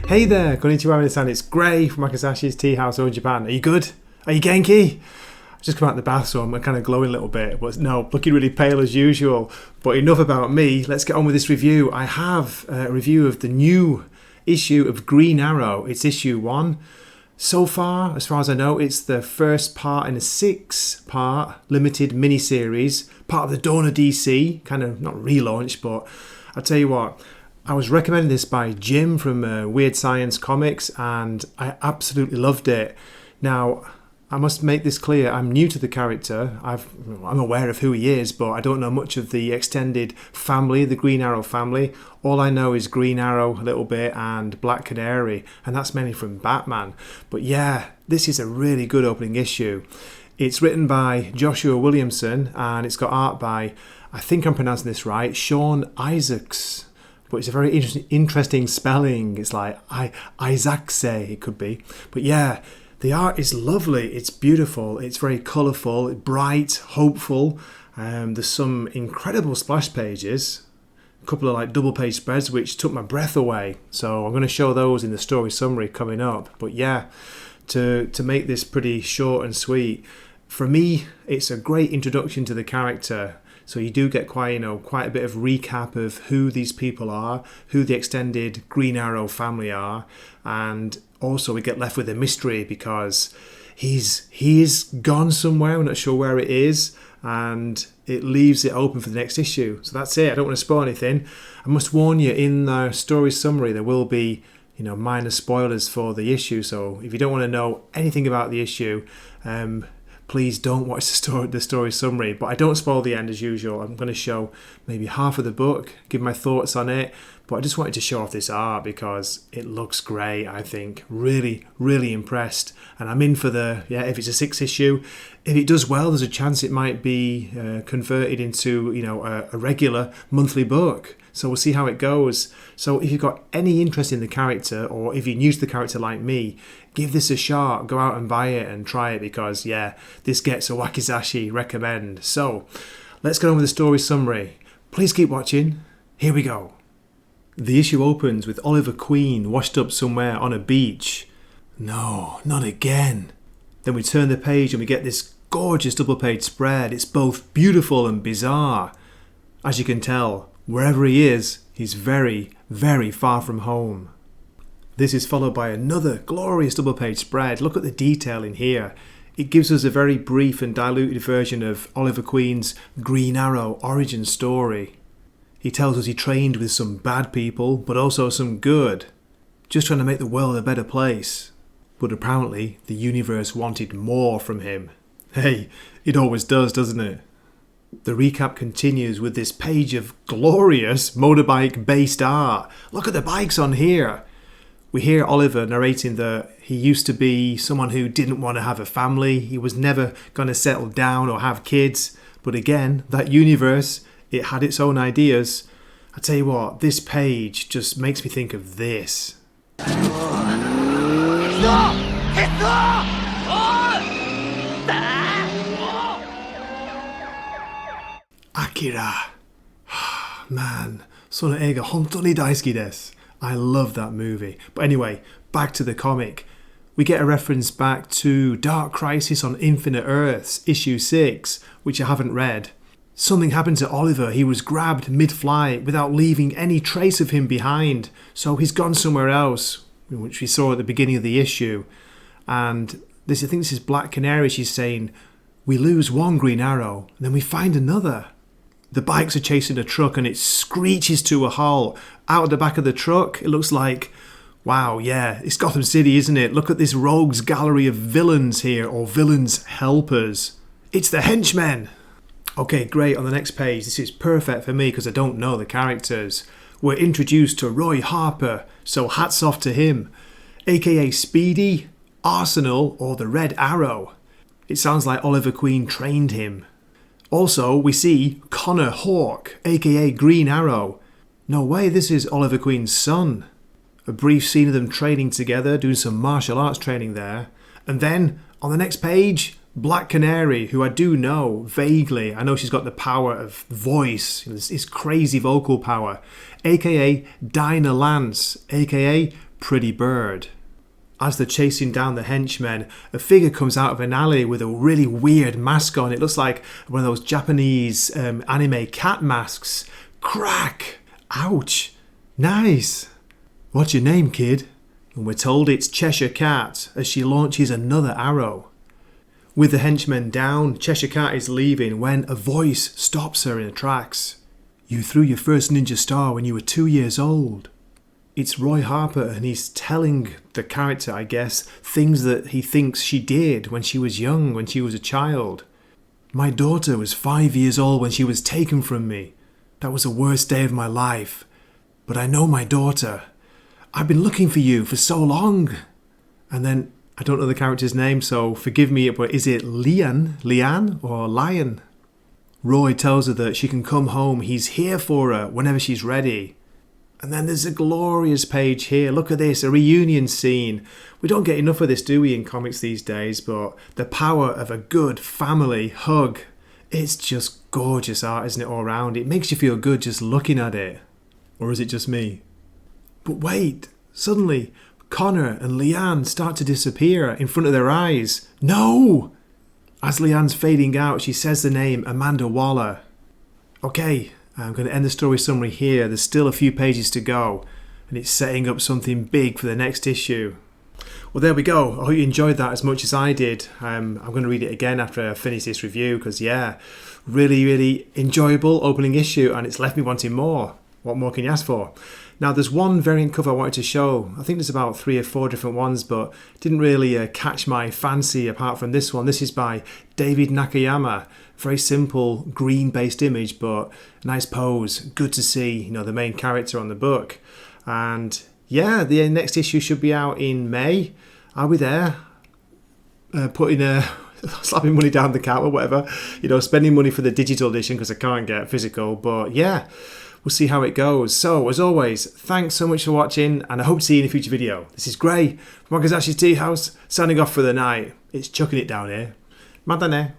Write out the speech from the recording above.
Hey there, konnichiwa minasan, it's Gray from Akasashi's Tea House over in Japan. Are you good? Are you Genki? I just come out of the bath, so I'm kind of glowing a little bit, but no, looking really pale as usual. But enough about me, let's get on with this review. I have a review of the new issue of Green Arrow. It's issue 1. So far as I know, it's the first part in a 6-part limited miniseries, part of the Dawn of DC, kind of not relaunch, but I'll tell you what, I was recommended this by Jim from Weird Science Comics, and I absolutely loved it. Now, I must make this clear, I'm new to the character. I'm aware of who he is, but I don't know much of the extended family, the Green Arrow family. All I know is Green Arrow a little bit and Black Canary, and that's mainly from Batman. But yeah, this is a really good opening issue. It's written by Joshua Williamson, and it's got art by, I think I'm pronouncing this right, Sean Izaakse. But it's a very interesting spelling. It's like Izaakse, it could be. But yeah, the art is lovely. It's beautiful. It's very colourful, bright, hopeful. There's some incredible splash pages. A couple of like double page spreads which took my breath away. So I'm going to show those in the story summary coming up. But yeah, to make this pretty short and sweet, for me, it's a great introduction to the character. So you do get quite a bit of recap of who these people are, who the extended Green Arrow family are, and also we get left with a mystery because he's gone somewhere. We're not sure where it is, and it leaves it open for the next issue. So that's it. I don't want to spoil anything. I must warn you, in the story summary there will be minor spoilers for the issue. So if you don't want to know anything about the issue, please don't watch the story summary. But I don't spoil the end as usual. I'm going to show maybe half of the book, give my thoughts on it. But I just wanted to show off this art because it looks great, I think. Really, really impressed. And I'm in for if it's a 6 issue, if it does well, there's a chance it might be converted into, a regular monthly book. So we'll see how it goes. So if you've got any interest in the character, or if you're new to the character like me, give this a shot. Go out and buy it and try it because, yeah, this gets a Wakizashi recommend. So let's get on with the story summary. Please keep watching. Here we go. The issue opens with Oliver Queen washed up somewhere on a beach. No, not again. Then we turn the page and we get this gorgeous double page spread. It's both beautiful and bizarre. As you can tell, wherever he is, he's very, very far from home. This is followed by another glorious double page spread. Look at the detail in here. It gives us a very brief and diluted version of Oliver Queen's Green Arrow origin story. He tells us he trained with some bad people, but also some good, just trying to make the world a better place. But apparently, the universe wanted more from him. Hey, it always does, doesn't it? The recap continues with this page of glorious motorbike-based art. Look at the bikes on here. We hear Oliver narrating that he used to be someone who didn't want to have a family. He was never going to settle down or have kids. But again, that universe, it had its own ideas. I tell you what, this page just makes me think of this. Akira. Man, その映画本当に大好きです。I love that movie. But anyway, back to the comic. We get a reference back to Dark Crisis on Infinite Earths, issue 6, which I haven't read. Something happened to Oliver. He was grabbed mid-flight without leaving any trace of him behind. So he's gone somewhere else, which we saw at the beginning of the issue. And I think this is Black Canary. She's saying, we lose one Green Arrow, and then we find another. The bikes are chasing a truck and it screeches to a halt. Out of the back of the truck, it looks like, wow, yeah, it's Gotham City, isn't it? Look at this rogues gallery of villains here, or villains' helpers. It's the henchmen. Okay, great. On the next page, this is perfect for me because I don't know the characters. We're introduced to Roy Harper, so hats off to him. AKA Speedy, Arsenal, or the Red Arrow. It sounds like Oliver Queen trained him. Also, we see Connor Hawke, aka Green Arrow. No way, this is Oliver Queen's son. A brief scene of them training together, doing some martial arts training there. And then, on the next page, Black Canary, who I do know vaguely. I know she's got the power of voice, this crazy vocal power. AKA Dinah Lance, AKA pretty bird. As they're chasing down the henchmen, a figure comes out of an alley with a really weird mask on. It looks like one of those Japanese anime cat masks. Crack! Ouch! Nice! What's your name, kid? And we're told it's Cheshire Cat as she launches another arrow. With the henchmen down, Cheshire Cat is leaving when a voice stops her in her tracks. You threw your first ninja star when you were 2 years old. It's Roy Harper, and he's telling the character, I guess, things that he thinks she did when she was young, when she was a child. My daughter was 5 years old when she was taken from me. That was the worst day of my life. But I know my daughter. I've been looking for you for so long. And then, I don't know the character's name, so forgive me, but is it Leanne or Lion? Roy tells her that she can come home. He's here for her whenever she's ready. And then there's a glorious page here. Look at this, a reunion scene. We don't get enough of this, do we, in comics these days? But the power of a good family hug. It's just gorgeous art, isn't it, all around? It makes you feel good just looking at it. Or is it just me? But wait, suddenly Connor and Leanne start to disappear in front of their eyes. No! As Leanne's fading out, she says the name Amanda Waller. Okay, I'm going to end the story summary here. There's still a few pages to go, and it's setting up something big for the next issue. Well, there we go. I hope you enjoyed that as much as I did. I'm going to read it again after I finish this review because, yeah, really, really enjoyable opening issue, and it's left me wanting more. What more can you ask for? Now, there's one variant cover I wanted to show. I think there's about 3 or 4 different ones, but didn't really catch my fancy apart from this one. This is by David Nakayama. Very simple green-based image, but nice pose. Good to see, the main character on the book. And yeah, the next issue should be out in May. I'll be there, slapping money down the counter, whatever. Spending money for the digital edition because I can't get physical. But yeah, we'll see how it goes. So, as always, thanks so much for watching, and I hope to see you in a future video. This is Gray from Wakazashi's Tea House, signing off for the night. It's chucking it down here. Matane.